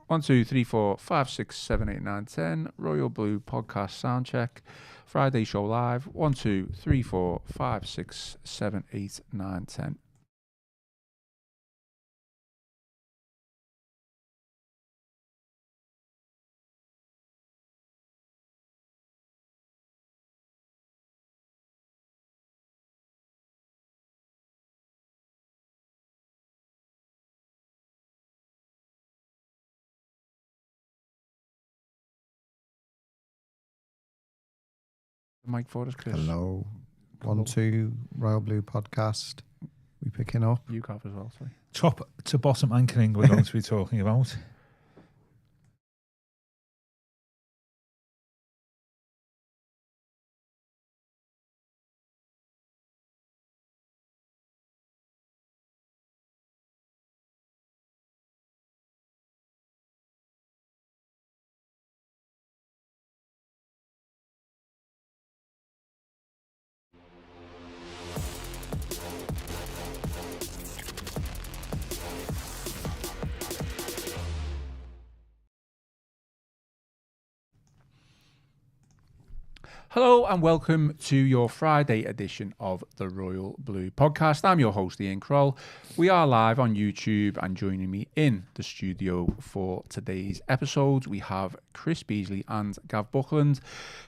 1, 2, 3, 4, 5, 6, 7, 8, 9, 10. Royal Blue podcast sound check. Friday show live. 1, 2, 3, 4, 5, 6, 7, 8, 9, 10. Mike for us, Chris. Hello. 1, 2, Royal Blue podcast. We picking up. You have as well, sorry. Top to bottom anchoring we're going to be talking about. Hello and welcome to your Friday edition of the Royal Blue podcast. I'm your host, Ian Kroll. We are live on YouTube, and joining me in the studio for today's episode, we have Chris Beasley and Gav Buckland.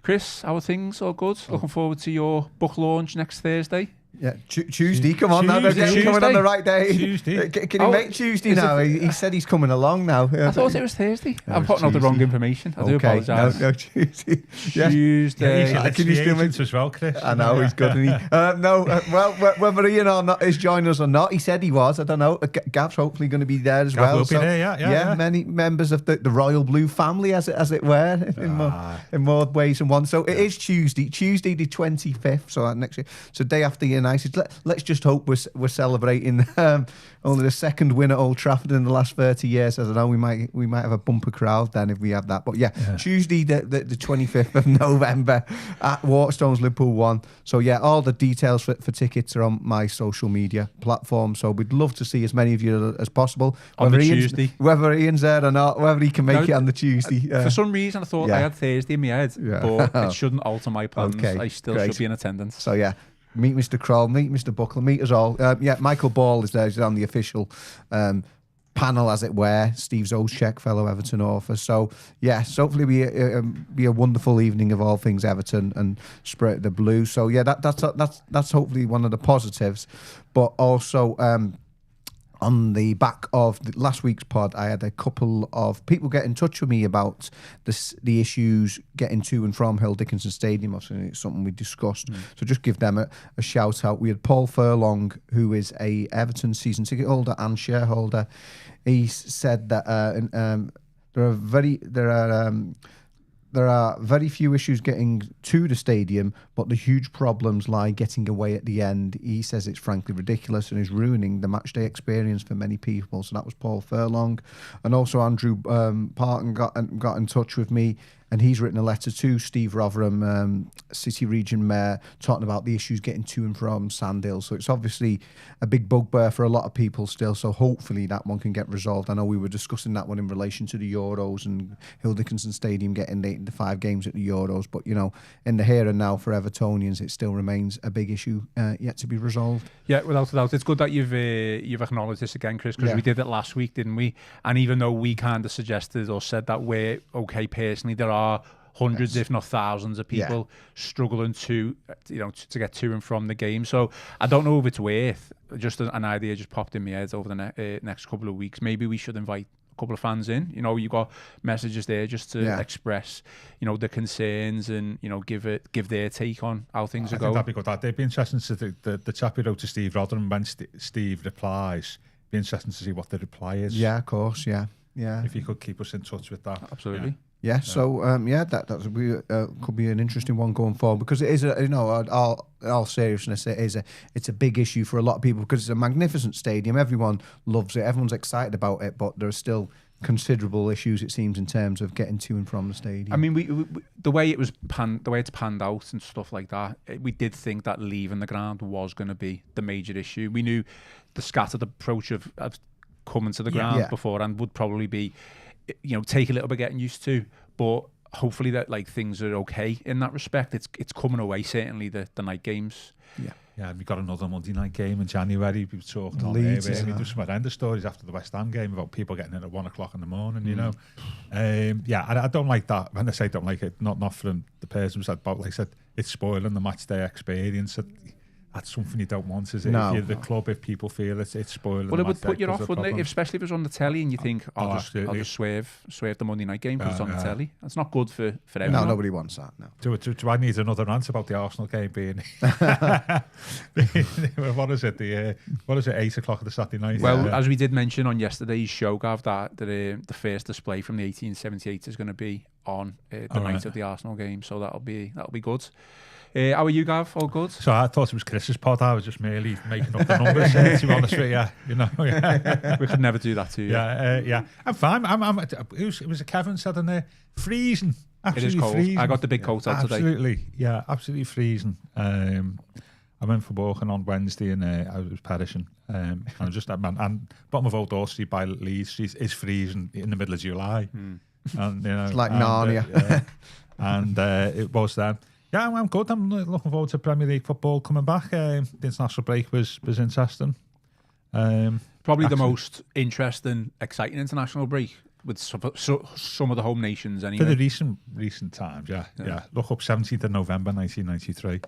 Chris, how are things? All good? Looking forward to your book launch next Thursday. Yeah, Tuesday. Come on, now. Tuesday. Coming on the right day. Tuesday. Can you make Tuesday now? He said he's coming along now. I thought it was Thursday. I'm putting out the wrong information. I do apologise. No, Tuesday. Tuesday. Yeah, can you still as well, Chris? I know, he's good. Isn't he? Well, whether Ian or not is joining us or not, he said he was. I don't know. Gav's hopefully going to be there as Gav well. will be there, yeah. Many members of the Royal Blue family, as it were, in more ways than one. So it is Tuesday the 25th. So next year, so day after United. Let's just hope we're celebrating only the second win at Old Trafford in the last 30 years. I don't know. We might have a bumper crowd then if we have that. But yeah. Tuesday the 25th of November at Waterstones, Liverpool 1. So yeah, all the details for tickets are on my social media platform. So we'd love to see as many of you as possible. On the Tuesday. Whether Ian's there or not, whether he can make it on the Tuesday. For some reason, I thought I had Thursday in my head, but it shouldn't alter my plans. Okay, I still great. should be in attendance. So yeah. Meet Mr. Kroll, meet Mr. Buckler, meet us all. Michael Ball is there. He's on the official panel, as it were. Steve Zoschek, fellow Everton author. So, yes, hopefully be a wonderful evening of all things Everton and Spirit of the Blue. So, yeah, that's hopefully one of the positives. But also, on the back of last week's pod, I had a couple of people get in touch with me about the issues getting to and from Hill Dickinson Stadium. Obviously, it's something we discussed. So just give them a shout out. We had Paul Furlong, who is a Everton season ticket holder and shareholder. He said that there are very few issues getting to the stadium, but the huge problems lie getting away at the end. He says it's frankly ridiculous and is ruining the matchday experience for many people. So that was Paul Furlong. And also Andrew Parton got in touch with me, and he's written a letter to Steve Rotherham, City Region Mayor, talking about the issues getting to and from Sandhill. So it's obviously a big bugbear for a lot of people still. So hopefully that one can get resolved. I know we were discussing that one in relation to the Euros and Hill Dickinson Stadium getting the 5 games at the Euros. But, you know, in the here and now for Evertonians, it still remains a big issue yet to be resolved. Yeah, without a doubt. It's good that you've acknowledged this again, Chris, because we did it last week, didn't we? And even though we kind of suggested or said that we're okay personally, there are hundreds, if not thousands, of people struggling to get to and from the game. So I don't know if it's worth, just an idea just popped in my head over the next couple of weeks. Maybe we should invite a couple of fans in. You know, you got messages there just to express, the concerns and, give their take on how things are going. I think that'd be good. It'd be interesting to the chap who wrote to Steve Rotherham, when Steve replies, it'd be interesting to see what the reply is. Yeah, of course, yeah. If you could keep us in touch with that. Absolutely. Yeah, so that could be an interesting one going forward, because it is all seriousness, it's a big issue for a lot of people, because it's a magnificent stadium. Everyone loves it, everyone's excited about it, but there are still considerable issues, it seems, in terms of getting to and from the stadium. I mean, we the way it's panned out and stuff like that, we did think that leaving the ground was going to be the major issue. We knew the scattered approach of coming to the ground beforehand would probably be take a little bit getting used to, but hopefully that like things are okay in that respect. It's coming away, certainly the night games. Yeah, we got another Monday night game in January. We were talking on Leeds, there. We do some horrendous stories after the West Ham game about people getting in at 1 o'clock in the morning, you know. I don't like that. When I say don't like it, not from the person who said about, like I said, it's spoiling the match day experience. That's something you don't want, is it? No. If you're the club, if people feel it's spoiling. Well, the it would match put day you 'cause off, of wouldn't it? problems. Especially if it's on the telly and you think, I'll just swerve the Monday night game because it's on the telly. It's not good for everyone. No, nobody wants that. No. Do I need another rant about the Arsenal game being? What is it? 8 o'clock on the Saturday night? Well, as we did mention on yesterday's show, Gav, that the first display from the 1878 is going to be on the night of the Arsenal game, so that'll be good. How are you, Gav? All good? So I thought it was Chris's pod. I was just merely making up the numbers. To be honest with you, you know. We could never do that to you. Yeah. I'm fine. It was a Kevin said in there, freezing. Absolutely it is cold. Freezing. I got the big coat out today. Absolutely freezing. I went for walking on Wednesday and I was perishing. And bottom of Old Street by Leeds Street is freezing in the middle of July. And It's like Narnia. It was then. Yeah, I'm good. I'm looking forward to Premier League football coming back. The international break was interesting. Probably the most interesting, exciting international break with some of the home nations anyway. For the recent times, yeah. Look up 17th of November 1993.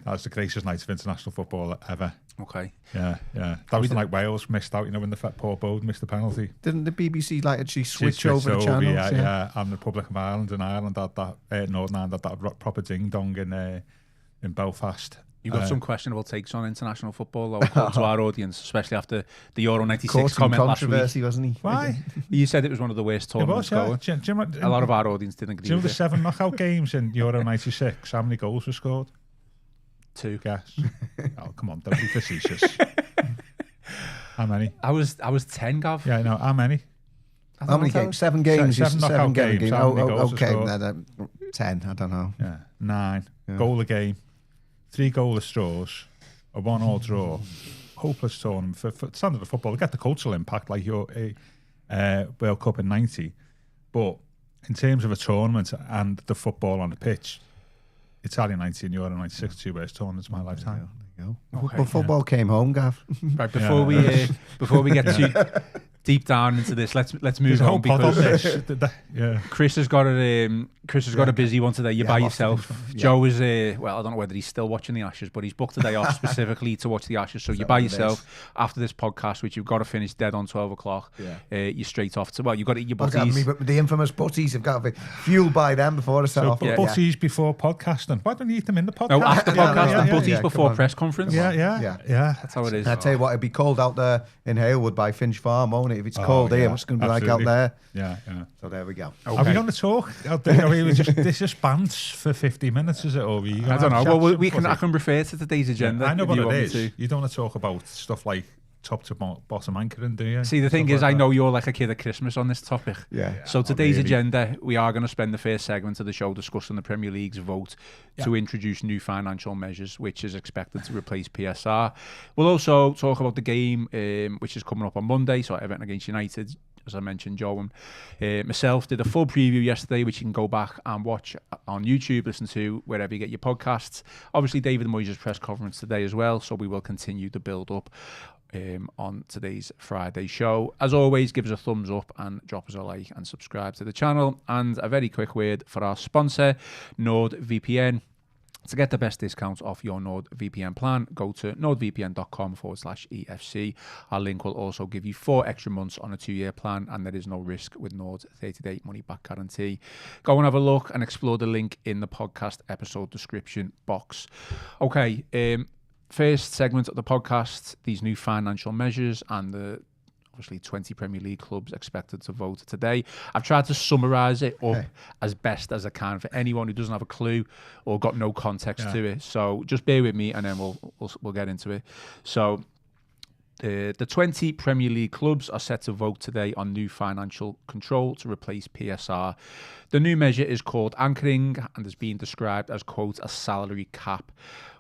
That was the greatest night of international football ever. Okay. Yeah. That was like Wales missed out, when the Paul Bode missed the penalty. Didn't the BBC actually switch over the channels? Yeah. And the Republic of Ireland and Ireland had that Northern Ireland had that proper ding dong in Belfast. You've got some questionable takes on international football, though, to our audience, especially after the Euro 96 comment last week. Wasn't he? Why? You said it was one of the worst tournaments going. A lot of our audience didn't agree. Do you know the 7 knockout games in Euro 96? How many goals were scored? 2. Guess. Oh, come on, don't be facetious. How many? I was 10, Gav. Yeah, no. How many? How many games? 7 games. Seven knockout games. How many goals okay. were No, 10. I don't know. Yeah, 9. Yeah. Goal a game. 3 goalless draws. A 1-1 draw. Hopeless tournament for standard of football. Get the cultural impact like your World Cup in '90, but in terms of a tournament and the football on the pitch, Italian 90 and Euro 96 2 worst tournaments of my lifetime. There you go. Okay, but football came home, Gav. Right, before we get too deep down into this, let's move on because Chris has got a busy one today. You're by yourself. Joe is I don't know whether he's still watching the Ashes, but he's booked a day off specifically to watch the Ashes. So you're by yourself after this podcast, which you've got to finish dead on 12 o'clock. You're straight off to you've got to eat your butties. The infamous butties have got to be fueled by them before I set off. Butties before podcasting. Why don't you eat them in the podcast? No, after podcast and butties before press conference. Yeah. That's how it is. I tell you what, it'd be cold out there in Halewood by Finch Farm, won't it? If it's cold here, what's it going to be like out there? Yeah. So there we go. Okay. Are we going to talk? This just bants for 50 minutes, is it? Or I don't know. Well, I can refer to today's agenda. I know what it is. You don't want to talk about stuff like top to bottom anchoring, do you? See, the thing is, I know you're like a kid at Christmas on this topic. Yeah. So today's agenda, we are going to spend the first segment of the show discussing the Premier League's vote to introduce new financial measures, which is expected to replace PSR. We'll also talk about the game, which is coming up on Monday, so Everton against United. As I mentioned, Joe and myself did a full preview yesterday, which you can go back and watch on YouTube, listen to wherever you get your podcasts. Obviously, David Moyes' press conference today as well, so we will continue to build up on today's Friday show. As always, give us a thumbs up and drop us a like and subscribe to the channel. And a very quick word for our sponsor, NordVPN. To get the best discounts off your NordVPN plan, go to nordvpn.com/EFC. Our link will also give you 4 extra months on a 2-year plan, and there is no risk with Nord's 30-day money-back guarantee. Go and have a look and explore the link in the podcast episode description box. Okay, first segment of the podcast, these new financial measures and the obviously 20 Premier League clubs expected to vote today. I've tried to summarise it up as best as I can for anyone who doesn't have a clue or got no context to it. So just bear with me and then we'll get into it. So the 20 Premier League clubs are set to vote today on new financial control to replace PSR. The new measure is called anchoring and is being described as, quote, a salary cap.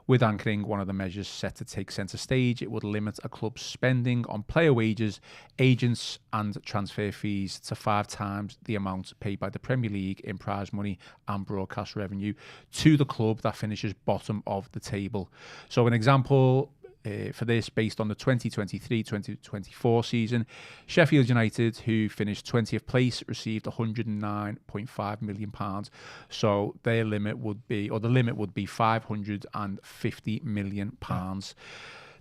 With anchoring one of the measures set to take centre stage, it would limit a club's spending on player wages, agents and transfer fees to 5 times the amount paid by the Premier League in prize money and broadcast revenue to the club that finishes bottom of the table. So an example for this, based on the 2023-2024 season, Sheffield United, who finished 20th place, received £109.5 million. So their limit would be, or the limit would be £550 million.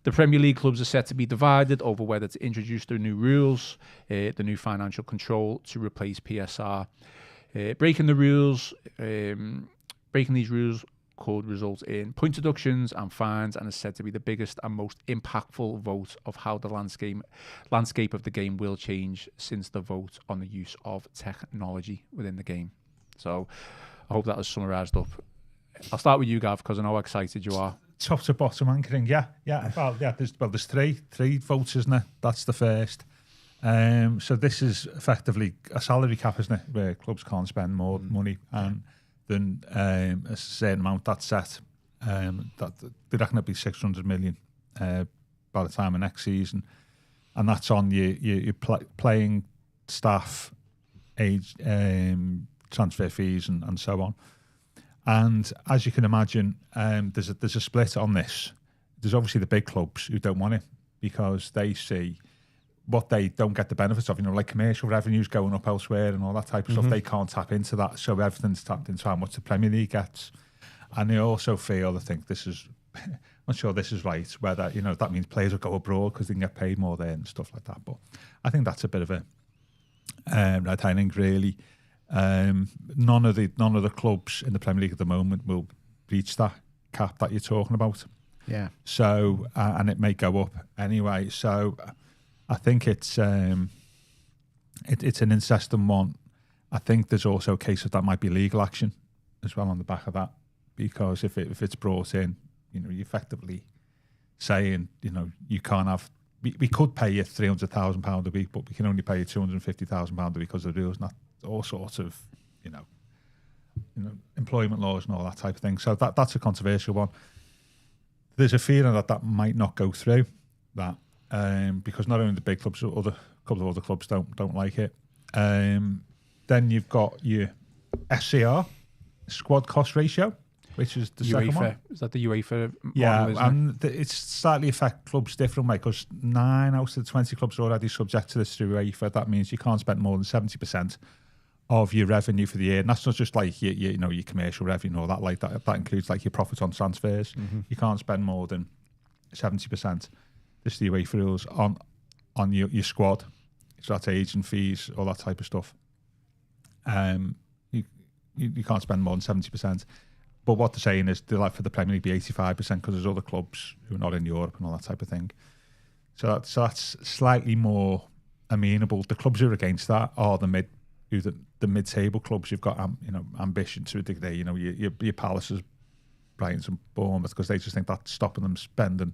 The Premier League clubs are set to be divided over whether to introduce the new rules, the new financial control to replace PSR. Breaking these rules could result in point deductions and fines, and is said to be the biggest and most impactful vote of how the landscape of the game will change since the vote on the use of technology within the game. So I hope that was summarised up. I'll start with you, Gav, because I know how excited you are. Top to bottom anchoring, yeah. There's three votes, isn't it? That's the first. So this is effectively a salary cap, isn't it, where clubs can't spend more money than a certain amount that's set. That they reckon it'll be 600 million by the time of next season, and that's on your playing staff, age, transfer fees, and so on. And as you can imagine, there's a split on this. There's obviously the big clubs who don't want it because they see what they don't get the benefits of, like commercial revenues going up elsewhere and all that type of stuff. They can't tap into that, so everything's tapped into how much the Premier League gets. And they also feel, I think this is, I'm not sure this is right, whether that means players will go abroad because they can get paid more there and stuff like that. But I think that's a bit of a red herring, really. None of the clubs in the Premier League at the moment will reach that cap that you're talking about. Yeah. So and it may go up anyway. So I think it's an incessant one. I think there's also a case of that might be legal action as well on the back of that, because if it's brought in, you're effectively saying you can't have. We could pay you £300,000 a week, but we can only pay you £250,000 a week because of the rules, not all sorts of employment laws and all that type of thing. So that's a controversial one. There's a feeling that might not go through, that because not only the big clubs, a couple of other clubs don't like it. Then you've got your SCR, squad cost ratio, which is the second one. Is that the UEFA model? Yeah, isn't and it's slightly affect clubs differently because 9 out of the 20 clubs are already subject to this through UEFA. That means you can't spend more than 70% of your revenue for the year. And that's not just like your commercial revenue or that, like that. That includes like your profits on transfers. You can't spend more than 70%. This is the UEFA rules on your squad. So that's agent fees, all that type of stuff. You can't spend more than 70%. But what they're saying is they'd like for the Premier League be 85% because there's other clubs who are not in Europe and all that type of thing. So that's slightly more amenable. The clubs who are against that are the mid-table clubs. You've got ambition to a degree. Your Palaces, Brightons and Bournemouth, because they just think that's stopping them spending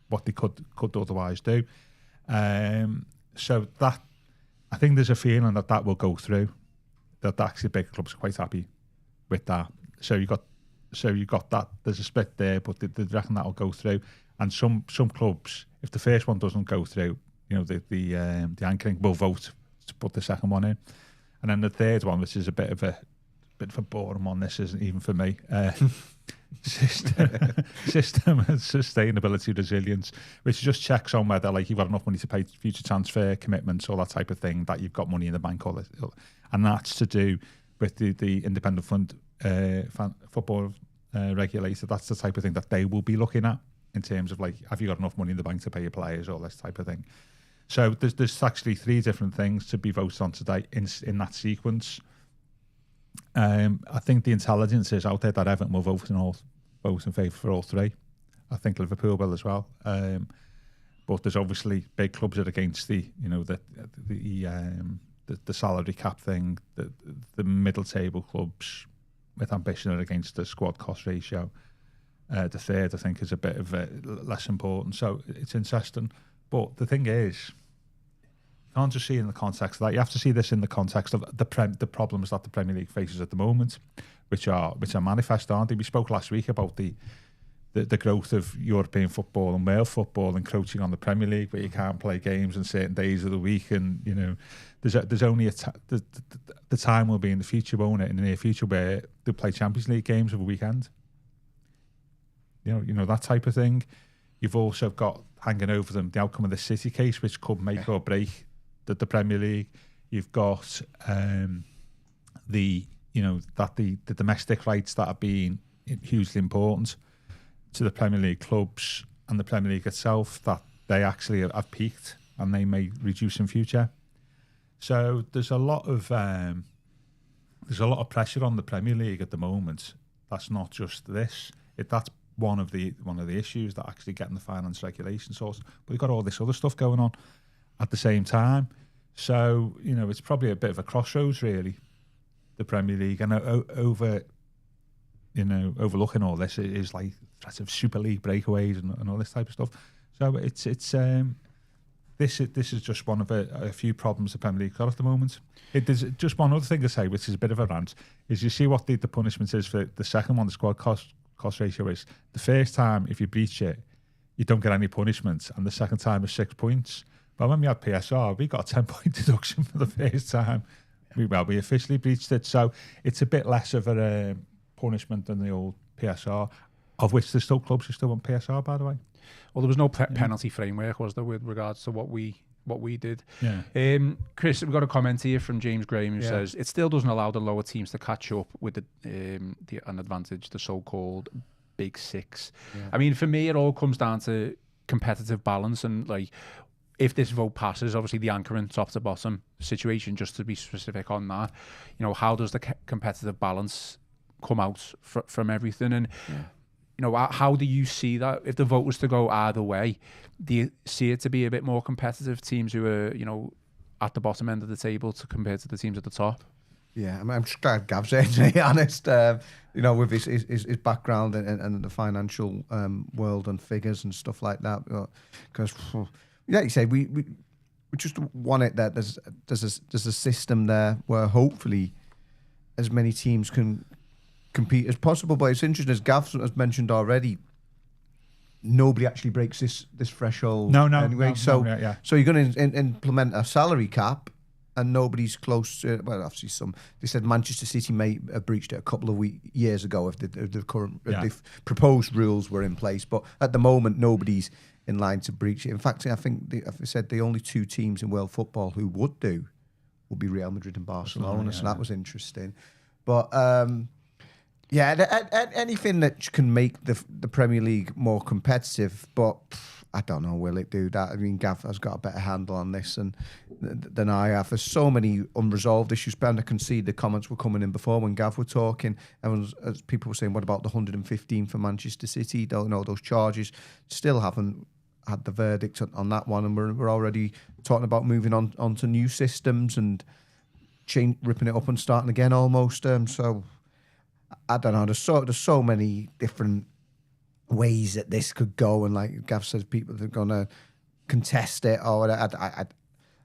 what they could otherwise do. So that, I think there's a feeling that will go through. That actually big clubs are quite happy with that. So you got that. There's a split there, but they reckon that'll go through. And some clubs, if the first one doesn't go through, the anchoring will vote to put the second one in. And then the third one, which is a bit of a boring one, this isn't even for me. System and sustainability resilience, which just checks on whether you've got enough money to pay future transfer commitments, all that type of thing, that you've got money in the bank, and that's to do with the independent fund football regulator. That's the type of thing that they will be looking at in terms of have you got enough money in the bank to pay your players, all this type of thing. So there's actually 3 different things to be voted on today in that sequence. I think the intelligence is out there that Everton will vote in favour for all 3. I think Liverpool will as well. But there's obviously big clubs that are against the salary cap thing. The middle table clubs with ambition are against the squad cost ratio. The third, I think, is a bit of less important. So it's interesting. But the thing is, you can't just see it in the context of that. You have to see this in the context of the problems that the Premier League faces at the moment, which are manifest, aren't they? We spoke last week about the the growth of European football and male football encroaching on the Premier League, where you can't play games on certain days of the week, and there's only the time will be in the future, won't it, in the near future, where they'll play Champions League games of a weekend. You know that type of thing. You've also got hanging over them the outcome of the City case, which could make or break the Premier League. You've got the domestic rights that have been hugely important to the Premier League clubs and the Premier League itself, that they actually have peaked and they may reduce in future. So there's a lot of pressure on the Premier League at the moment. That's not just this. That's one of the issues, that actually getting the finance regulation source. But we've got all this other stuff going on at the same time. So it's probably a bit of a crossroads, really, the Premier League, and overlooking all this is like threats of Super League breakaways and all this type of stuff. So this is just one of a few problems the Premier League got at the moment. There's just one other thing to say, which is a bit of a rant, is you see what the punishment is for the second one, the squad cost ratio is. The first time, if you breach it, you don't get any punishment, and the second time is 6 points. But when we had PSR, we got a 10-point deduction for the first time. We officially breached it, so it's a bit less of a punishment than the old PSR, of which there's still clubs who still want PSR, by the way. Well, there was no penalty framework, was there, with regards to what we did? Yeah. Chris, we've got a comment here from James Graham who says it still doesn't allow the lower teams to catch up with an advantage, the so-called Big Six. Yeah. I mean, for me, it all comes down to competitive balance, and like, if this vote passes, obviously the anchoring top to bottom situation, just to be specific on that, how does the competitive balance come out from everything? And how do you see that if the vote was to go either way? Do you see it to be a bit more competitive, teams who are at the bottom end of the table compared to the teams at the top? Yeah, I'm just glad Gav's there, to be honest. With his background and the financial world and figures and stuff like that, because like you say, we just want it that there's a system there where hopefully as many teams can compete as possible. But it's interesting, as Gav has mentioned already, nobody actually breaks this threshold. No. Anyway, so you're going to implement a salary cap, and nobody's close to. Well, obviously they said Manchester City may have breached it a couple of years ago if the current the proposed rules were in place. But at the moment, nobody's in line to breach it. In fact, I think they said the only two teams in world football who would be Real Madrid and Barcelona. So that was interesting. But anything that can make the Premier League more competitive, but I don't know, will it do that? I mean, Gav has got a better handle on this than I have. There's so many unresolved issues. Ben, I can see the comments were coming in before when Gav were talking. As people were saying, what about the 115 for Manchester City? Don't know, those charges still haven't had the verdict on that one, and we're already talking about moving on to new systems and ripping it up and starting again almost. So I don't know. There's so many different ways that this could go, and like Gav says, people are going to contest it. Or I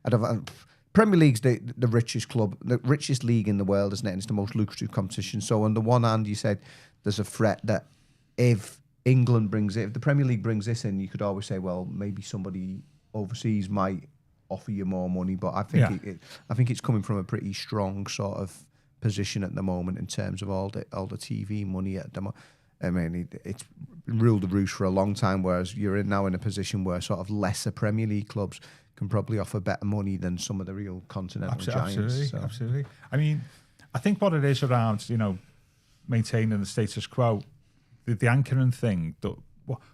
don't. Premier League's the richest club, the richest league in the world, isn't it? And it's the most lucrative competition. So on the one hand, you said there's a threat that if England brings it, if the Premier League brings this in, you could always say, well, maybe somebody overseas might offer you more money. But I think I think it's coming from a pretty strong sort of position at the moment in terms of all the TV money at the moment. I mean, it's ruled the roost for a long time, whereas you're now in a position where sort of lesser Premier League clubs can probably offer better money than some of the real continental giants. Absolutely. I mean, I think what it is around, maintaining the status quo, the anchoring thing,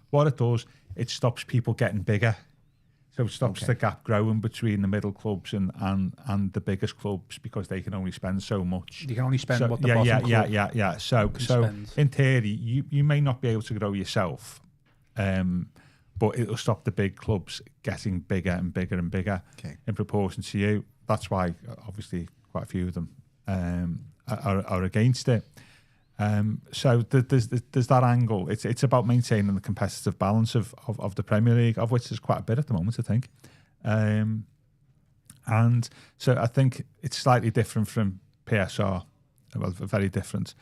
what it does, it stops people getting bigger. So it stops the gap growing between the middle clubs and the biggest clubs, because they can only spend so much. You can only spend what the bottom club can spend. In theory, you may not be able to grow yourself, but it'll stop the big clubs getting bigger and bigger and bigger in proportion to you. That's why, obviously, quite a few of them are against it. So there's that angle. It's about maintaining the competitive balance of the Premier League, of which there's quite a bit at the moment, I think. And so I think it's slightly different from PSR. Well, very different.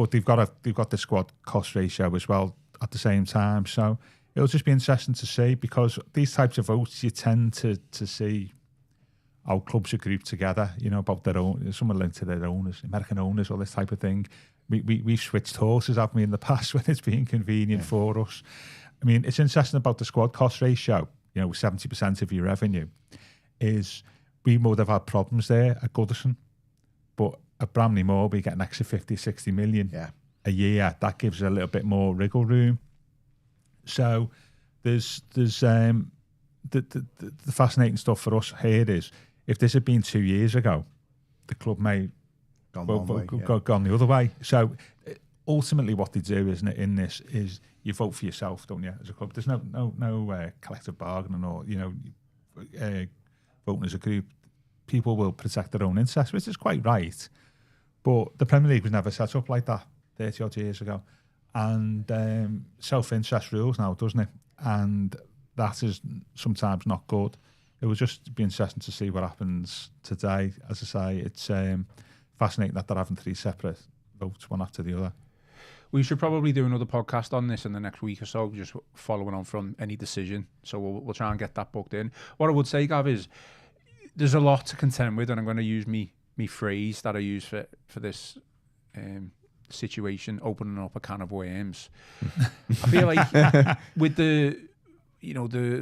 but they've got the squad cost ratio as well at the same time. So it'll just be interesting to see, because these types of votes, you tend to see how clubs are grouped together, about their own, some are linked to their owners, American owners, or this type of thing. We've switched horses, haven't we, in the past when it's been convenient for us. I mean, it's interesting about the squad cost ratio, 70% of your revenue, is we would have had problems there at Goodison, but at Bramley Moore, we get an extra 50, 60 million a year. That gives us a little bit more wriggle room. So there's the fascinating stuff for us here is, if this had been 2 years ago, the club may gone the other way. So ultimately, what they do, isn't it, in this is you vote for yourself, don't you, as a club? There's no collective bargaining or voting as a group. People will protect their own interests, which is quite right. But the Premier League was never set up like that 30 odd years ago, and self-interest rules now, doesn't it? And that is sometimes not good. It will just be interesting to see what happens today. As I say, it's fascinating that they're having 3 separate votes, one after the other. We should probably do another podcast on this in the next week or so, just following on from any decision. So we'll try and get that booked in. What I would say, Gav, is there's a lot to contend with, and I'm going to use me phrase that I use for this situation, opening up a can of worms. I feel like with the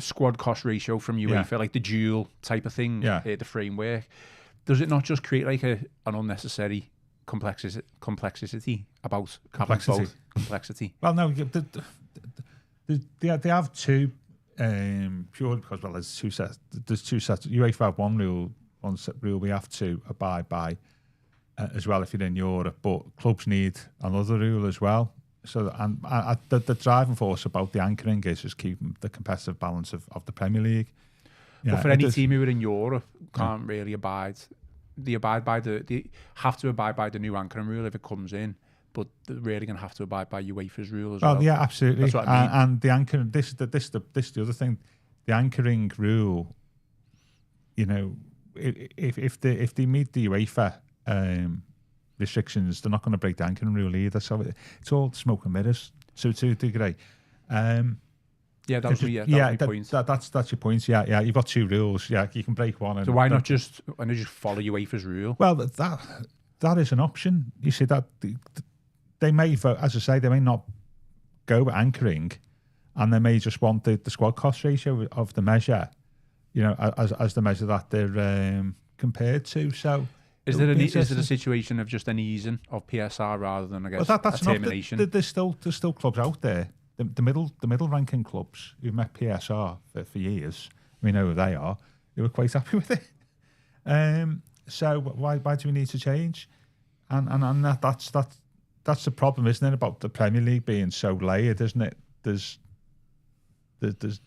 squad cost ratio from UEFA, like the dual type of thing, the framework, does it not just create like an unnecessary complexity about complexity? Well, no, they have two, purely because there's two sets. UEFA have one rule we have to abide by as well if you're in Europe, but clubs need another rule as well. So, and the driving force about the anchoring is just keeping the competitive balance of the Premier League. But for any team who are in Europe, can't really abide. They have to abide by the new anchoring rule if it comes in, but they're really going to have to abide by UEFA's rule as well. Oh yeah, absolutely. That's what I mean. And the anchoring, this the other thing, the anchoring rule. If they meet the UEFA restrictions, they're not going to break the anchoring rule either. So it's all smoke and mirrors. So to a degree. That was my point. That's your point. Yeah. You've got 2 rules. Yeah, you can break one. So why not just follow UEFA's rule? Well, that is an option. You see that they may, as I say, they may not go with anchoring, and they may just want the squad cost ratio of the measure, as the measure that they're compared to. So. Is there a situation of just an easing of PSR rather than, I guess, that's a termination? There's still clubs out there. The middle ranking clubs who've met PSR for years, we know who they are. They were quite happy with it. So why do we need to change? And that's the problem, isn't it, about the Premier League being so layered, isn't it? There's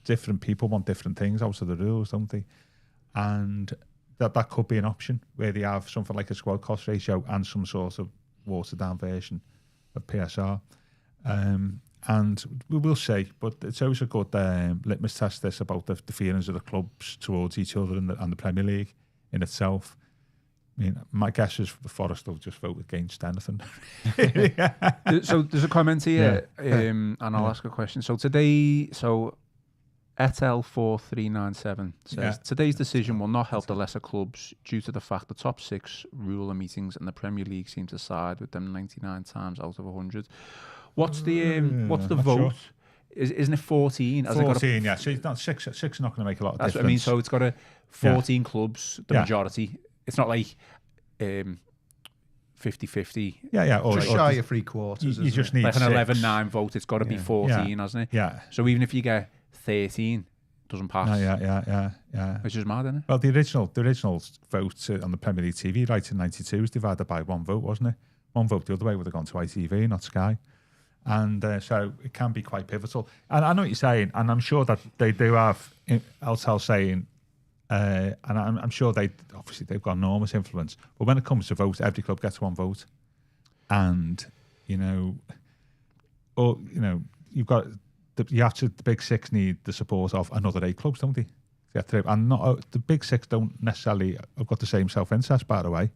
different people want different things out of the rules, don't they? And that could be an option where they have something like a squad cost ratio and some sort of watered down version of PSR. And we will see, but it's always a good litmus test, this, about the feelings of the clubs towards each other and the Premier League in itself. I mean, my guess is Forest will just vote against anything. So there's a comment here, and I'll ask a question. So today, Etel4397 says, today's decision will not help the lesser clubs due to the fact the top 6 ruler meetings and the Premier League seem to side with them 99 times out of 100. What's the vote? Sure. Isn't it 14? 14, yeah. So it's not 6. 6 is not going to make a lot of difference. That's what I mean. So it's got 14 clubs, the majority. It's not like 50-50. Yeah. Or just shy of 3/4. You just need like an 11-9 vote. It's got to be 14, hasn't it? Yeah. So even if you get 13, doesn't pass. Yeah. Which is mad, isn't it? Well, the original vote on the Premier League TV rights in '92 was divided by 1 vote, wasn't it? 1 vote the other way would have gone to ITV, not Sky. And so it can be quite pivotal. And I know what you're saying, and I'm sure that they do have Eltel saying, and I'm sure they've got enormous influence. But when it comes to votes, every club gets 1 vote, and you've got the Big 6 need the support of another 8 clubs, don't they? And not the Big 6 don't necessarily have got the same self-interest, by the way.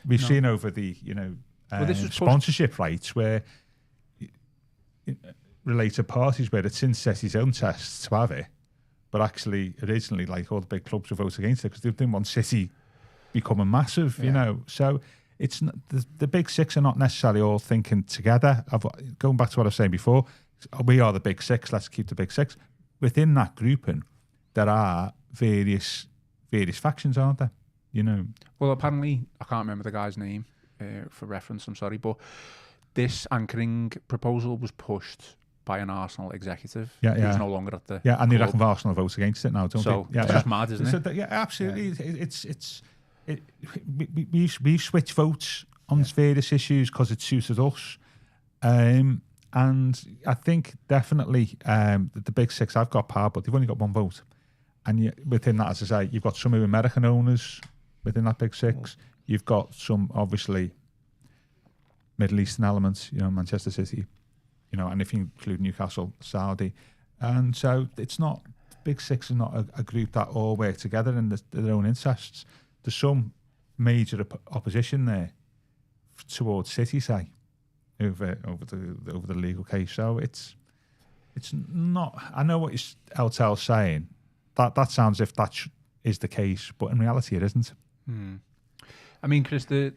We've seen over the sponsorship rights where related parties where it's in City's own tests to have it, but actually originally like all the big clubs were voted against it because they didn't want City becoming massive, you know. So it's not, the big six are not necessarily all thinking together. Going back to what I was saying before, we are the big six, let's keep the big six. Within that grouping, there are various factions, aren't there? You know. Well, apparently, I can't remember the guy's name for reference, I'm sorry, but this anchoring proposal was pushed by an Arsenal executive who's no longer at the and they reckon Arsenal votes against it now, don't they? It's just mad, isn't it? Yeah, absolutely. Yeah. We've switched votes on various issues because it suited us. And I think definitely the big six have got power, but they've only got one vote. And within that, as I say, you've got some American owners within that big six. You've got some, obviously, Middle Eastern elements, you know, Manchester City, you know, and if you include Newcastle, Saudi. And so it's not, big six is not a group that all work together in their own interests. There's some major opposition there towards City, say, over the legal case. So it's not. I know what LTL's saying. That sounds as if that is the case, but in reality, it isn't. I mean, Chris, the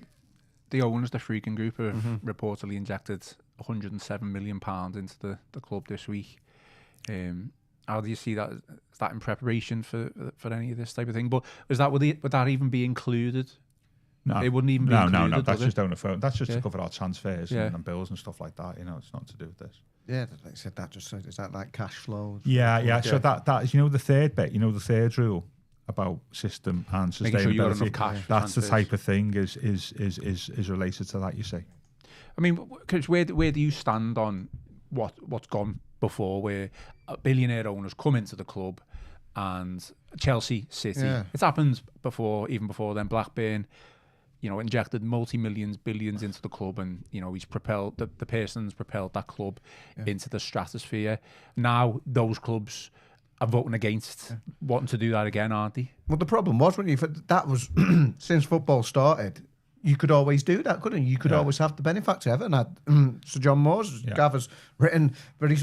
owners, the Freaking Group, have reportedly injected £107 million into the club this week. How do you see that? Is that in preparation for any of this type of thing? But would that even be included? No, it wouldn't even be included. No. That's just on the phone. That's just to cover our transfers and bills and stuff like that. You know, it's not to do with this. Yeah, like I said, that just is that like cash flow? Yeah. So that is, you know, the third bit. You know, the third rule about system and sustainability. Making sure you got enough cash. That's the type of thing is related to that. You see. I mean, Chris, where do you stand on what's gone before, where billionaire owners come into the club and Chelsea, City, it's happened before, even before then. Blackburn, you know, injected multi-millions, billions into the club, and you know, he's propelled the person's propelled that club into the stratosphere. Now those clubs are voting against wanting to do that again, aren't they? Well, the problem was that was since football started. You could always do that, couldn't you? You could always have the benefactor. Everton had Sir John Moore's Gav has written very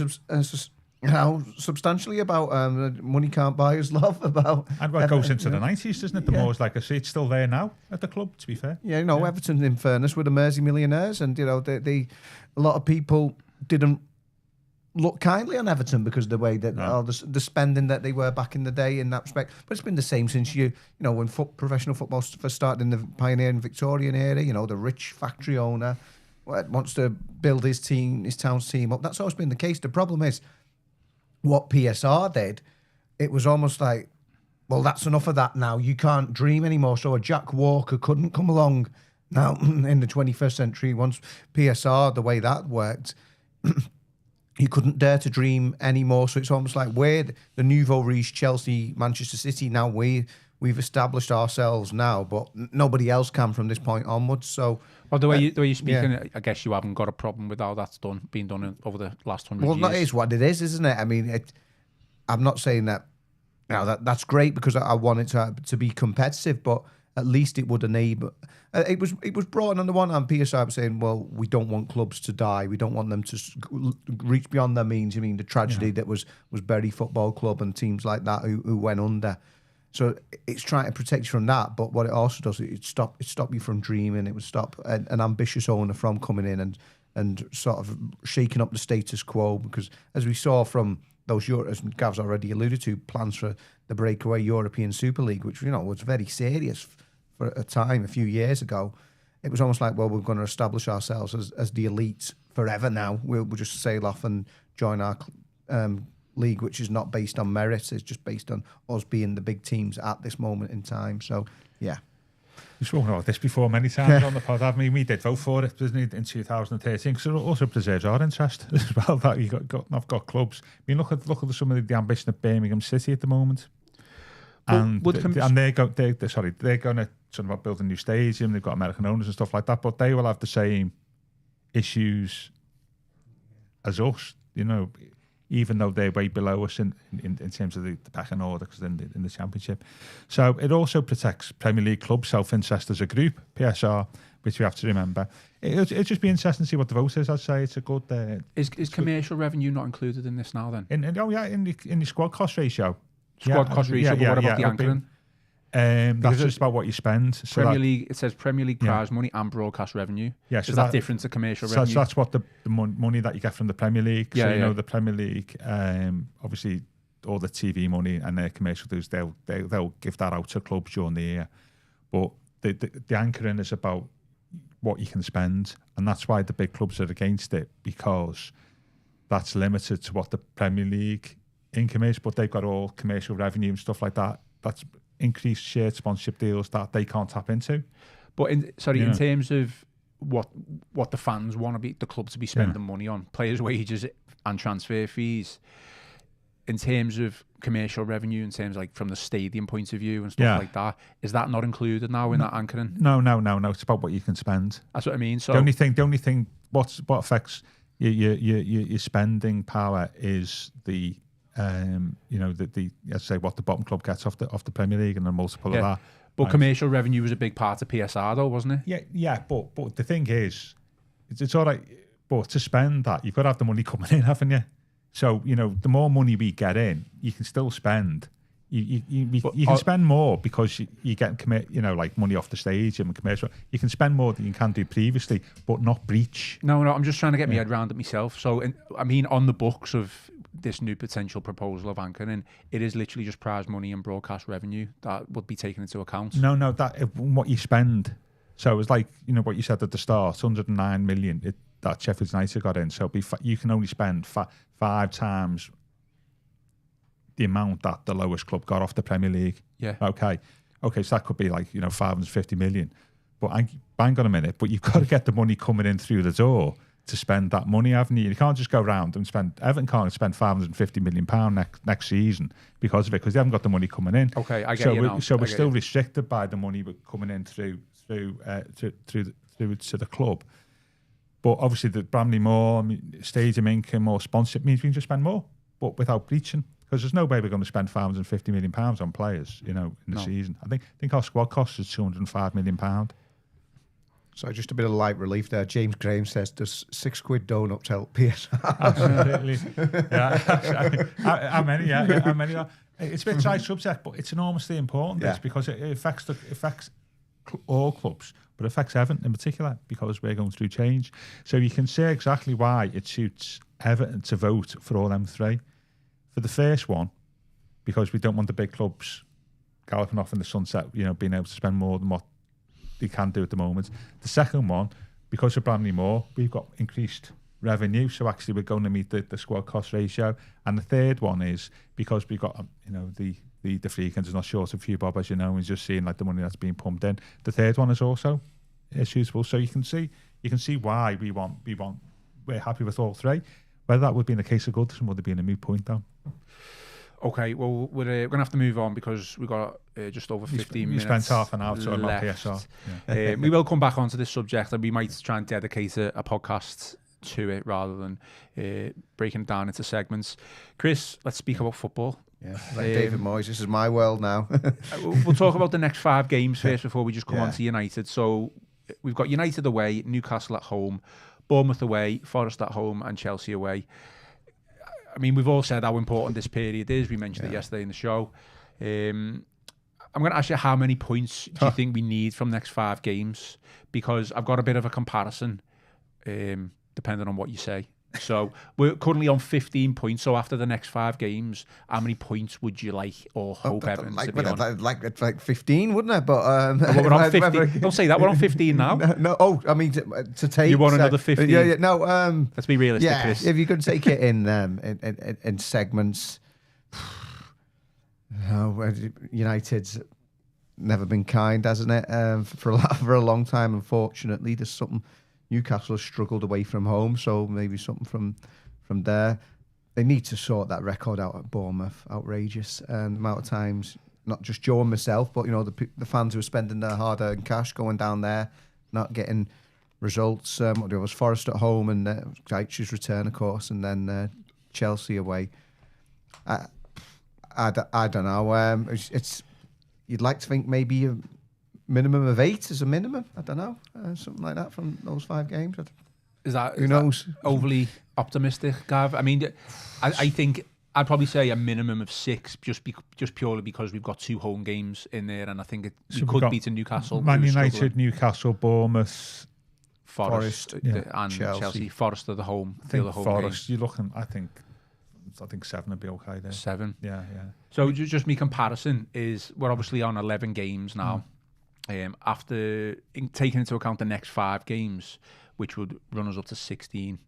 substantially about money can't buy us love. About and what goes into the 90s, doesn't it? The Moore's, like I say, it's still there now at the club. To be fair, you know, Everton, in fairness, were the Mersey millionaires, and you know, they a lot of people didn't look kindly on Everton because of the way that the spending that they were back in the day in that respect. But it's been the same since you know, when professional football first started in the pioneering Victorian era. You know, the rich factory owner wants to build his town's team up. That's always been the case. The problem is what PSR did. It was almost like, well, that's enough of that now. You can't dream anymore. So a Jack Walker couldn't come along now in the 21st century. Once PSR, the way that worked. You couldn't dare to dream anymore. So it's almost like we're the nouveau riche, Chelsea, Manchester City. Now we've established ourselves now, but nobody else can from this point onwards. So, well, the way you're speaking, I guess you haven't got a problem with how that's been done over the last 100 years. Well, that is what it is, isn't it? I mean, I'm not saying that. Now that's great because I want it to be competitive, but at least it would enable. It was brought on the one hand. PSR was saying, well, we don't want clubs to die. We don't want them to reach beyond their means. I mean, the tragedy that was Bury Football Club and teams like that who went under. So it's trying to protect you from that. But what it also does, it stop you from dreaming. It would stop an ambitious owner from coming in and sort of shaking up the status quo. Because as we saw from those, as Gav's already alluded to, plans for the breakaway European Super League, which, you know, was very serious for a time a few years ago. It was almost like, well, we're going to establish ourselves as the elite forever now. We'll just sail off and join our league, which is not based on merit. It's just based on us being the big teams at this moment in time. So, yeah. We've spoken about this before many times on the pod. I mean, we did vote for it, didn't it, in 2013, because it also preserves our interest as well. That I've got clubs. I mean, look at some of the ambition of Birmingham City at the moment, and they're going to sort of build a new stadium. They've got American owners and stuff like that, but they will have the same issues as us, you know, even though they're way below us in terms of the pecking order, because in the Championship. So it also protects Premier League club self-interest as a group. PSR which we have to remember. It'll just be interesting to see what the vote is. I'd say it's a good. Is commercial revenue not included in this now then? In the squad cost ratio. Squad cost ratio. But what about the anchoring? That's just about what you spend. So Premier League. It says Premier League prize money and broadcast revenue. Yeah, so is that different to commercial so revenue? So that's what the money that you get from the Premier League. Yeah, so you know the Premier League. Obviously, all the TV money and their commercial dues, they'll give that out to clubs during the year. But the anchoring is about what you can spend, and that's why the big clubs are against it, because that's limited to what the Premier League income is, but they've got all commercial revenue and stuff like that. That's increased shared sponsorship deals that they can't tap into. But in terms of what the fans want to be, the club to be spending money on, players' wages and transfer fees, in terms of commercial revenue, in terms of like from the stadium point of view and stuff like that, is that not included now in that anchoring? No. It's about what you can spend. That's what I mean. So the only thing what affects your spending power is the let's say what the bottom club gets off the Premier League and a multiple of that. But commercial revenue was a big part of PSR though, wasn't it? Yeah. But the thing is, it's all right. But to spend that, you've got to have the money coming in, haven't you? So, the more money we get in, you can still spend. You can spend more because you get like money off the stage and commercial. You can spend more than you can do previously, but not breach. No, I'm just trying to get my head around it myself. So, on the books of this new potential proposal of anchoring, it is literally just prize money and broadcast revenue that would be taken into account. No, that what you spend. So it's like what you said at the start, 109 million that Sheffield United got in. So you can only spend 5 times the amount that the lowest club got off the Premier League. Yeah. Okay, so that could be like 550 million. But bang on a minute. But you've got to get the money coming in through the door to spend that money, haven't you? You can't just go around and spend. Everton can't spend £550 million next season because of it, because they haven't got the money coming in. Okay, I get you now. So we're still restricted by the money coming in through to the club. But obviously, the Bramley more stadium income or sponsorship means we can just spend more, but without breaching. Because there's no way we're going to spend £550 million on players, in the season. I think our squad cost is £205 million. So just a bit of light relief there. James Graham says, does £6 donuts help PSR? Absolutely. How many? How many? It's a bit dry subject, but it's enormously important. This because it affects all clubs, but it affects Everton in particular because we're going through change. So you can see exactly why it suits Everton to vote for all them three. For the first one, because we don't want the big clubs galloping off in the sunset, being able to spend more than what they can do at the moment. The second one, because of Bramley Moore, we've got increased revenue, so actually we're going to meet the squad cost ratio. And the third one is because we've got the Freakins is not short of a few bob, as and just seeing like the money that's being pumped in. The third one is also suitable, so you can see why we're happy with all three. Whether that would be in the case of Goodison would have been a moot point though. Okay, well, we're going to have to move on because we've got just over 15 minutes. We spent half an hour talking about PSR. Yeah. We will come back onto this subject and we might try and dedicate a podcast to it rather than breaking it down into segments. Chris, let's speak about football. Yeah, like David Moyes, this is my world now. We'll talk about the next 5 games first before we just come on to United. So we've got United away, Newcastle at home, Bournemouth away, Forest at home and Chelsea away. I mean, we've all said how important this period is. We mentioned it yesterday in the show. I'm going to ask you how many points do you think we need from the next 5 games? Because I've got a bit of a comparison, depending on what you say. So we're currently on 15 points. So after the next 5 games, how many points would you like or hope Everton to be on? Like 15, wouldn't it? But we're on 15. Don't say that. We're on 15 now. No. I mean to take. You want another 15? Yeah. No. Let's be realistic, yeah, Chris. If you could take it in segments. United's never been kind, hasn't it? For a long time, unfortunately, there's something. Newcastle has struggled away from home, so maybe something from there. They need to sort that record out at Bournemouth. Outrageous. And the amount of times, not just Joe and myself, but the fans who are spending their hard-earned cash going down there, not getting results. There was Forest at home and Gaitcher's return, of course, and then Chelsea away. I don't know. It's you'd like to think maybe minimum of 8 is a minimum. I don't know, something like that from those 5 games. Is that Who knows? Overly optimistic, Gav? I mean, I think I'd probably say a minimum of 6, just purely because we've got 2 home games in there, and I think we could beat Newcastle, Man United, Newcastle, Bournemouth, Forest, and Chelsea. Forest are the home. I think the home Forest. game. You're looking. I think 7 would be okay there. 7. Yeah. So just my comparison is we're obviously on 11 games now. After taking into account the next 5 games, which would run us up to 16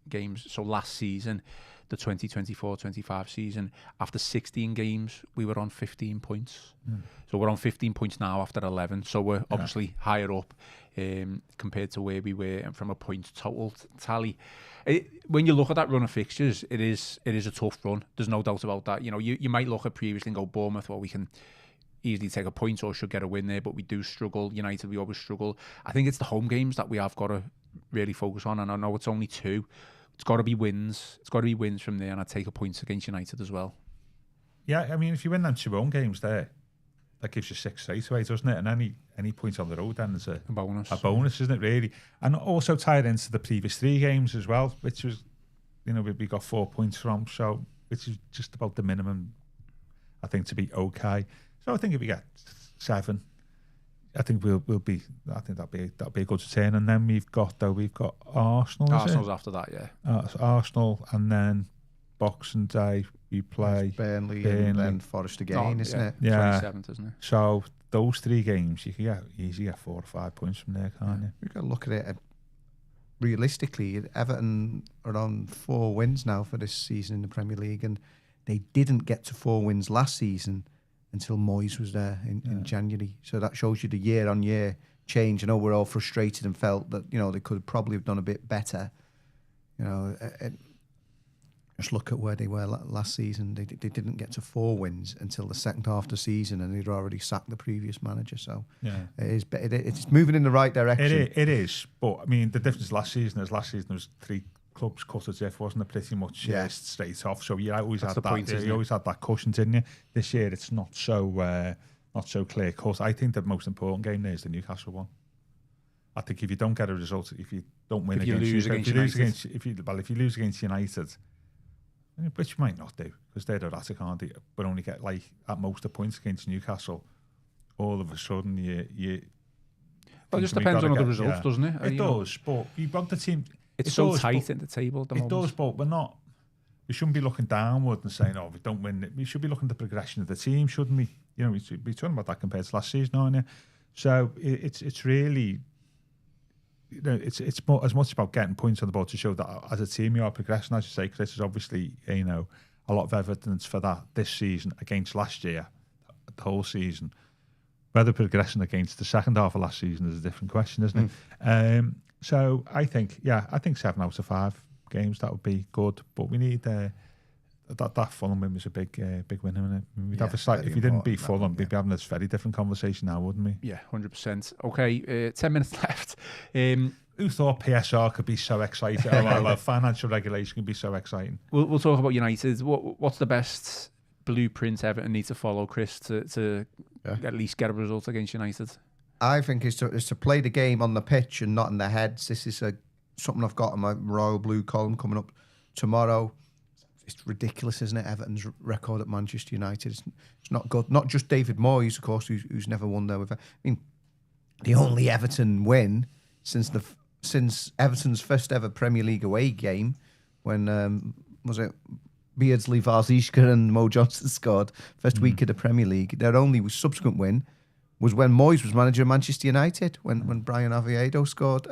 games. So last season, the 2024-25 season, after 16 games, we were on 15 points. So we're on 15 points now after 11. So we're obviously higher up compared to where we were from a point total tally. When you look at that run of fixtures, it is a tough run. There's no doubt about that. You know, you might look at previously and go, Bournemouth, well, we can easily take a point or should get a win there, but we do struggle. United, we always struggle. I think it's the home games that we have got to really focus on, and I know it's only 2. It's got to be wins. It's got to be wins from there, and I'd take a point against United as well. Yeah, I mean, if you win them 2 home games there, that gives you 6 straight away, doesn't it? And any points on the road then is a bonus. A bonus, isn't it, really? And also tied into the previous 3 games as well, which was, we got 4 points from, so which is just about the minimum, I think, to be okay. So I think if we get 7, I think we'll be. I think that'll be a good return. And then we've got Arsenal. Arsenal's after that, yeah. Arsenal, and then Boxing Day we play Burnley and then Forest again, isn't it? Yeah, 27th, isn't it? So those 3 games, you can easily get 4 or 5 points from there, can't you? We've got to look at it realistically. Everton are on 4 wins now for this season in the Premier League, and they didn't get to 4 wins last season until Moyes was there in January. So that shows you the year-on-year change. I know we're all frustrated and felt that, they could probably have done a bit better. Just look at where they were last season. They didn't get to 4 wins until the second half of the season, and they'd already sacked the previous manager. So it's moving in the right direction. It is. But, I mean, the difference last season there was 3 clubs cut as if, wasn't it, pretty much straight off. So you always had that. You always had that cushion, didn't you? This year it's not so clear cut. I think the most important game there is the Newcastle one. I think if you don't get a result, if you don't win if you lose against United, which you might not do because they're erratic, aren't they? But only get at most a point against Newcastle, all of a sudden you. Well, it just depends on the results, doesn't it? It does, but you want the team. It's so tight in the table at the moment. It does, but we're not. We shouldn't be looking downward and saying, "Oh, we don't win." We should be looking at the progression of the team, shouldn't we? We should be talking about that compared to last season, aren't you? So it's really, it's more, as much about getting points on the board to show that as a team you are progressing. As you say, Chris, is obviously a lot of evidence for that this season against last year, the whole season. Whether progressing against the second half of last season is a different question, isn't it? So I think 7 out of 5 games, that would be good. But we need that Fulham win was a big win, isn't it? We'd have if we didn't beat Fulham, we'd be having this very different conversation now, wouldn't we? Yeah, 100%. Okay, 10 minutes left. Who thought PSR could be so exciting? Well, financial regulation could be so exciting. We'll talk about United. What's the best blueprint Everton need to follow, Chris, to at least get a result against United? I think is to play the game on the pitch and not in their heads. This is something I've got in my Royal Blue column coming up tomorrow. It's ridiculous, isn't it? Everton's record at Manchester United. It's not good. Not just David Moyes, of course, who's never won there. I mean, the only Everton win since Everton's first ever Premier League away game, when was it Beardsley, Varzishka and Mo Johnson scored first week of the Premier League. Their only subsequent win was when Moyes was manager of Manchester United, when Brian Oviedo scored.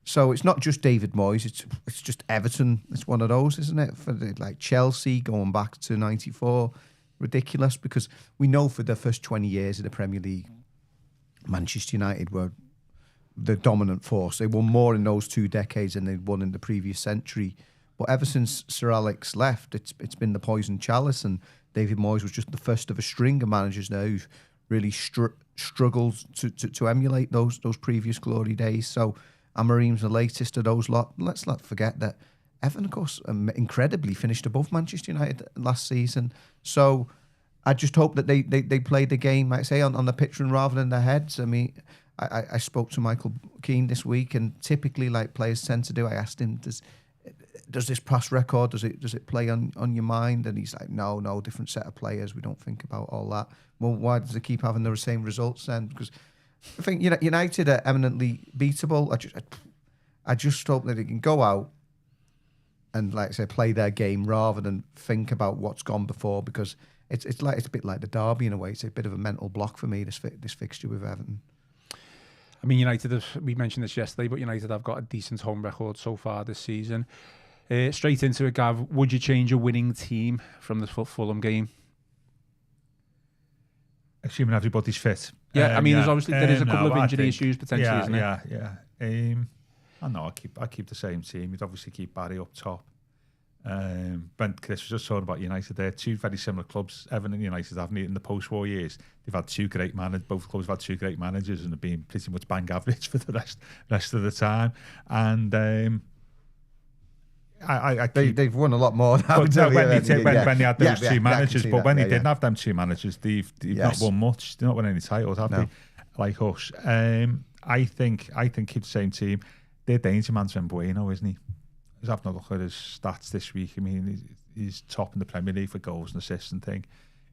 So it's not just David Moyes, it's just Everton. It's one of those, isn't it? For Chelsea going back to 94. Ridiculous, because we know for the first 20 years of the Premier League, Manchester United were the dominant force. They won more in those 2 decades than they'd won in the previous century. But ever since Sir Alex left, it's been the poison chalice, and David Moyes was just the first of a string of managers now who've really struggled to emulate those previous glory days. So Amorim's the latest of those lot. Let's not forget that Everton, of course, incredibly finished above Manchester United last season. So I just hope that they play the game, like I say, on the pitch rather than their heads. I mean, I spoke to Michael Keane this week, and typically, like players tend to do, I asked him, does this past record, does it play on your mind? And he's like, no, different set of players. We don't think about all that. Well, why does it keep having the same results then? Because I think United are eminently beatable. I just hope that they can go out and, like I say, play their game rather than think about what's gone before, because it's a bit like the derby in a way. It's a bit of a mental block for me, this fixture with Everton. I mean, United, we mentioned this yesterday, but United have got a decent home record so far this season. Straight into it, Gav, would you change a winning team from the Fulham game? Assuming everybody's fit. Yeah, I mean, there's obviously there is a couple of injury issues potentially, isn't it? Yeah. I know. I keep the same team. You'd obviously keep Barry up top. But Chris was just talking about United there. Two very similar clubs. Everton and United haven't in the post-war years. They've had two great managers. Both clubs have had two great managers and have been pretty much bang average for the rest of the time. And they've won a lot more now. When they had those two managers, but when they didn't have them two managers, they've not won much. They've not won any titles, have they? Like us. I think keep the same team. Their danger man's Bueno, isn't he? I was having a look at his stats this week. I mean, he's top in the Premier League for goals and assists and thing.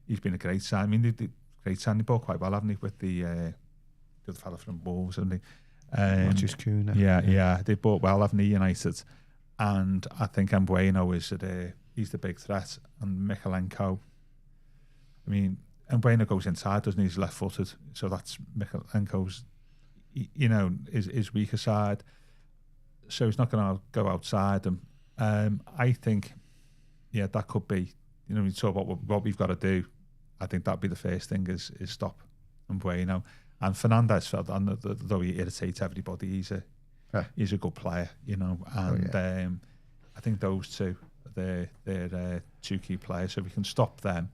He's been a great sign. I mean, they great sign. They bought quite well, haven't they, with the other fella from Wolves, haven't they? Yeah. They bought well, haven't they, United? And I think Bueno he's the big threat. And Mikalenko, I mean, Bueno goes inside, doesn't he? He's left-footed, so that's Mikalenko's, his weaker side. So he's not going to go outside them. I think, that could be. You talk about what we've got to do. I think that'd be the first thing is stop Bueno. And Fernandes, though he irritates everybody, he's a good player, And I think those two, they're two key players. So we can stop them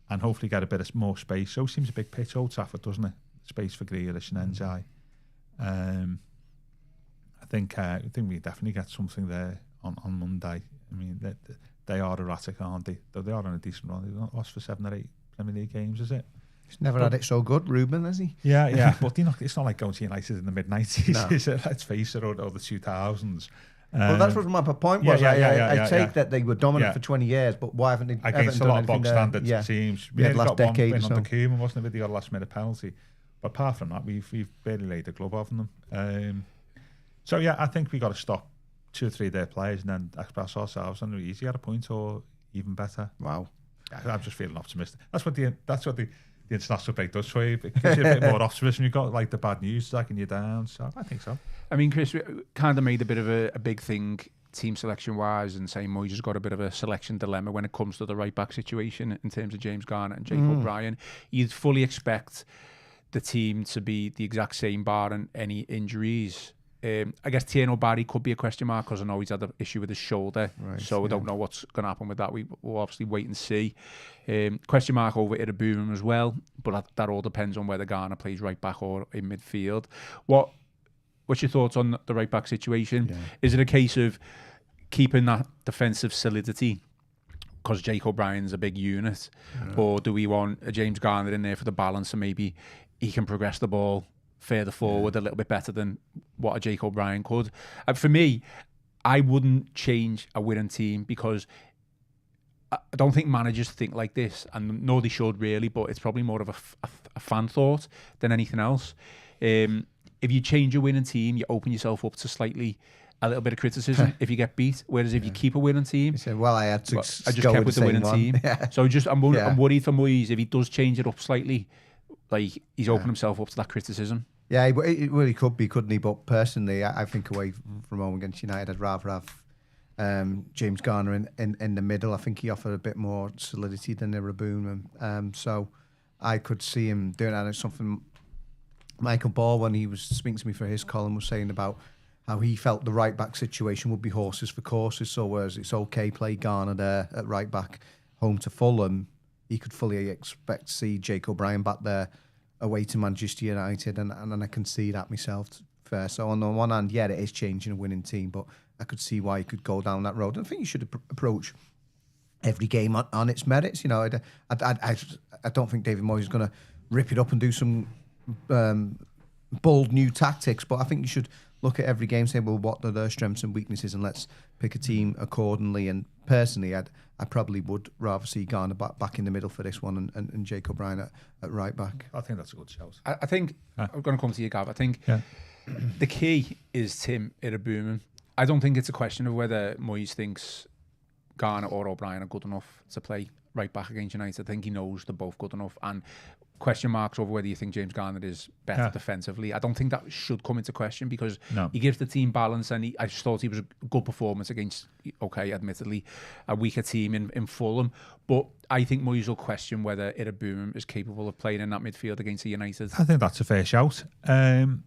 and hopefully get a bit more space. So it seems a big pitch, Old Trafford, doesn't it? Space for Grealish and Njai. I think we definitely get something there on Monday. I mean, they are erratic, aren't they? Though they are on a decent run. They've not lost for 7 or 8 Premier League games, is it? He's never had it so good, Ruben, has he? Yeah. But it's not like going to United in the mid-90s, is it? Let's face it, or the 2000s. Well, that's what my point was. I take that they were dominant for 20 years, but why haven't they? Against a lot of bog-standard teams. We had last got decade one or win on so. the Koeman, wasn't it? With the last-minute penalty. But apart from that, we've barely laid a glove off them. So I think we got to stop 2 or 3 of their players and then express ourselves and easy at a point or even better. Wow, I'm just feeling optimistic. That's what the international break does for you. It gives you a bit more optimism. You've got like the bad news dragging you down. So I think so. I mean, Chris, we kind of made a bit of a big thing team selection wise and saying Moyes has got a bit of a selection dilemma when it comes to the right back situation in terms of James Garner and Jake O'Brien. You'd fully expect the team to be the exact same barring any injuries. I guess Tierno Barry could be a question mark because I know he's had an issue with his shoulder, so I don't know what's going to happen with that. We'll obviously wait and see. Question mark over Iraburum as well, but that all depends on whether Garner plays right back or in midfield. What's your thoughts on the right back situation? Yeah. Is it a case of keeping that defensive solidity because Jake O'Brien's a big unit, or do we want a James Garner in there for the balance and maybe he can progress the ball further forward a little bit better than what a Jake O'Brien could? For me, I wouldn't change a winning team because I don't think managers think like this, and nor they should really, but it's probably more of a fan thought than anything else. If you change a winning team, you open yourself up to a little bit of criticism if you get beat. Whereas if you keep a winning team, you say, "Well, I had to." I just kept with the winning team. Yeah. So I'm worried for Moyes if he does change it up slightly, like he's opened himself up to that criticism. Yeah, it really could be, couldn't he? But personally, I think away from home against United, I'd rather have James Garner in the middle. I think he offered a bit more solidity than Iraburum. So I could see him doing that. It's something Michael Ball, when he was speaking to me for his column, was saying about how he felt the right back situation would be horses for courses. So whereas it's okay play Garner there at right back home to Fulham, he could fully expect to see Jake O'Brien back there away to Manchester United, and I can see that myself. Fair. So on the one hand, it is changing a winning team, but I could see why he could go down that road. And I think you should approach every game on its merits. You know, I don't think David Moyes is going to rip it up and do some bold new tactics, but I think you should look at every game, say, well, what are their strengths and weaknesses, and let's pick a team accordingly. And personally, I probably would rather see Garner back in the middle for this one, and Jake O'Brien at right back. I think that's a good shout. I think I'm going to come to you, Gav. I think the key is Tim Irabuman. I don't think it's a question of whether Moyes thinks Garner or O'Brien are good enough to play right back against United. I think he knows they're both good enough, and question marks over whether you think James Garner is better defensively. I don't think that should come into question, because he gives the team balance, and I just thought he was a good performance against, admittedly, a weaker team in Fulham. But I think Moyes will question whether Irabuman is capable of playing in that midfield against United. I think that's a fair shout. And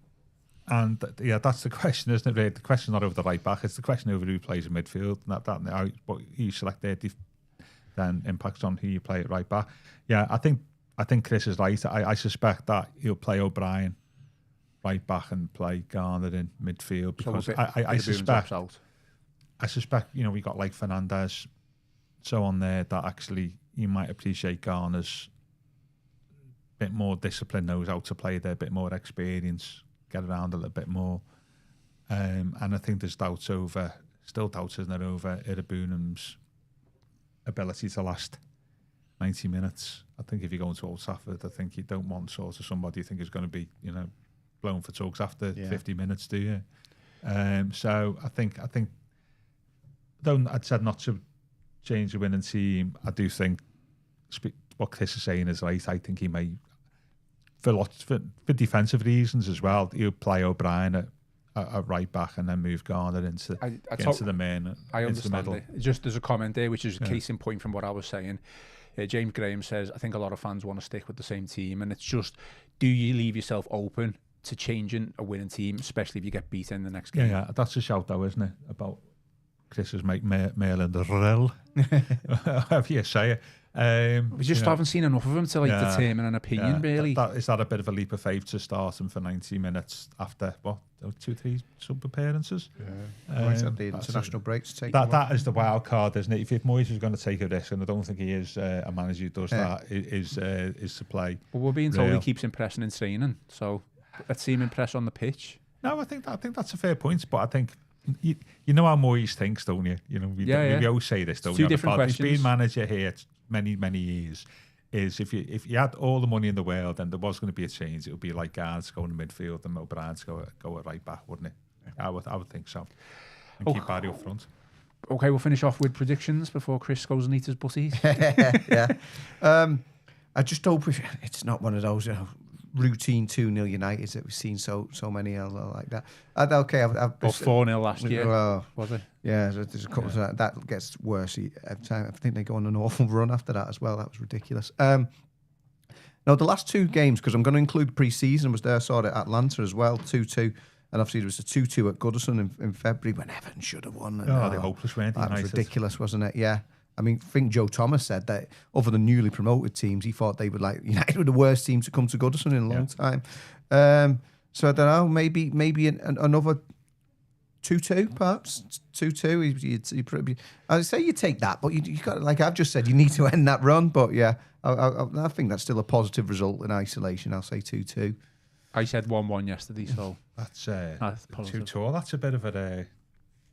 that's the question, isn't it? Really? The question's not over the right back; it's the question over who plays in midfield. What you select there then impacts on who you play at right back. Yeah, I think Chris is right. I suspect that he'll play O'Brien right back and play Garner in midfield, because I suspect we got like Fernandes so on there that actually you might appreciate Garner's bit more discipline, knows how to play there, a bit more experience, get around a little bit more. And I think there's still doubts, isn't there, over Irabuman's ability to last 90 minutes. I think if you go into Old Trafford, I think you don't want sort of somebody you think is going to be, blown for tugs after 50 minutes, do you? So I think, though I'd said not to change the winning team, I do think what Chris is saying is right. I think he may, for defensive reasons as well, he'll play O'Brien at right back and then move Garner into the main. I understand it. Just there's a comment there, which is a case in point from what I was saying. James Graham says, I think a lot of fans want to stick with the same team, and it's just, do you leave yourself open to changing a winning team, especially if you get beaten in the next game? Yeah, that's a shout though, isn't it? About Chris's mate Mail and the Rel. However you say it. We just haven't seen enough of him to determine an opinion, really. Is that a bit of a leap of faith to start him for 90 minutes after, 2-3 sub-appearances? Yeah. Right at the international break to take that is the wild card, isn't it? If Moyes is going to take a risk, and I don't think he is a manager who does that, is to play. But we're being told he keeps impressing in training, so let's see him impress on the pitch. No, I think that's a fair point, but I think you know how Moyes thinks, don't you? We always say this, don't we? Two different questions. He's been manager here many years. Is if you had all the money in the world and there was going to be a change, it would be like Garner's going to midfield and O'Brien to go at right back, wouldn't it? Yeah. I would think so. And keep Barry up front. Okay, we'll finish off with predictions before Chris goes and eats his butties. Yeah. I just hope it's not one of those routine 2-0 United that we've seen so many like that. Okay, I've 4-0 last year, was it? Yeah, there's a couple of that gets worse every time. I think they go on an awful run after that as well. That was ridiculous. No, the last two games, because I'm going to include pre-season, was there. I saw it at Atlanta as well, 2-2. And obviously there was a 2-2 at Goodison in February when Everton should have won. They're hopeless, weren't they? That was ridiculous, wasn't it? Yeah. I mean, I think Joe Thomas said that other than newly promoted teams, he thought they would United were the worst team to come to Goodison in a long time. So I don't know, maybe another 2-2 perhaps, 2-2. I'd say you take that, but you got, like I've just said, you need to end that run. But yeah, I think that's still a positive result in isolation. I'll say 2-2. I said 1-1 yesterday, so that's 2-2. That's a bit of a.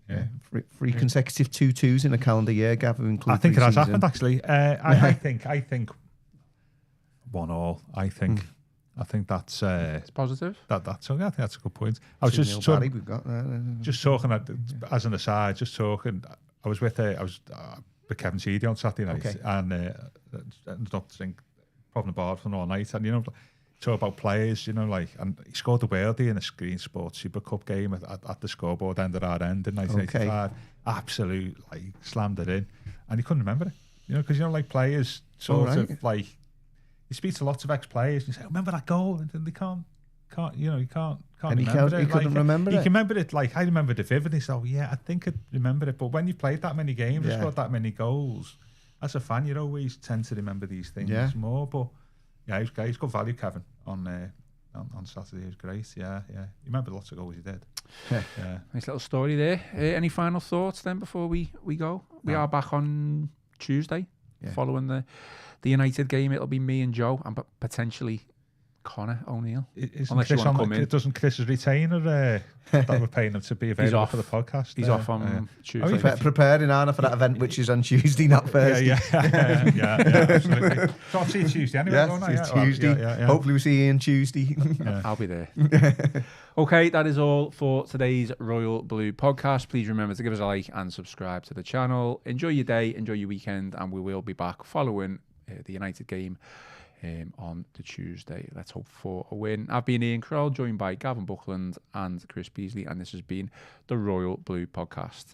Yeah. Three consecutive 2-2s in a calendar year, Gavin. I think it has happened actually. I think 1-1. I think that's it's positive. I think that's a good point. I was just talking. We've got just talking as an aside. Just talking. I was with Kevin Sheedy on Saturday night, and not think probably bar for all night, and talk about players, and he scored the worldie in a Screen Sports Super Cup game at the scoreboard end of our end in 1985. Absolute, slammed it in, and he couldn't remember it. Because players you speak to lots of ex-players and you say, remember that goal, and then they can't remember it. He couldn't remember it. He can remember it. I remembered it vividly. So I think I remember it. But when you played that many games, and scored that many goals, as a fan, you always tend to remember these things more. But he's got value, Kevin, on Saturday. He was great. Yeah. You remember lots of goals he did. Nice little story there. Any final thoughts then before we go? We are back on Tuesday, following the United game. It'll be me and Joe, and potentially Connor O'Neill. Unless Chris you want to come in. Doesn't Chris's retainer that we're paying him to be available for the podcast? He's off on Tuesday. Preparing Anna for that event, which is on Tuesday, not Thursday. Yeah, absolutely. So I'll see you Tuesday anyway. Yes, it's Tuesday. Hopefully we see Ian Tuesday. I'll be there. Okay, that is all for today's Royal Blue podcast. Please remember to give us a like and subscribe to the channel. Enjoy your day, enjoy your weekend, and we will be back following the United game on the Tuesday. Let's hope for a win. I've been Ian Kroll, joined by Gavin Buckland and Chris Beasley, and this has been the Royal Blue podcast.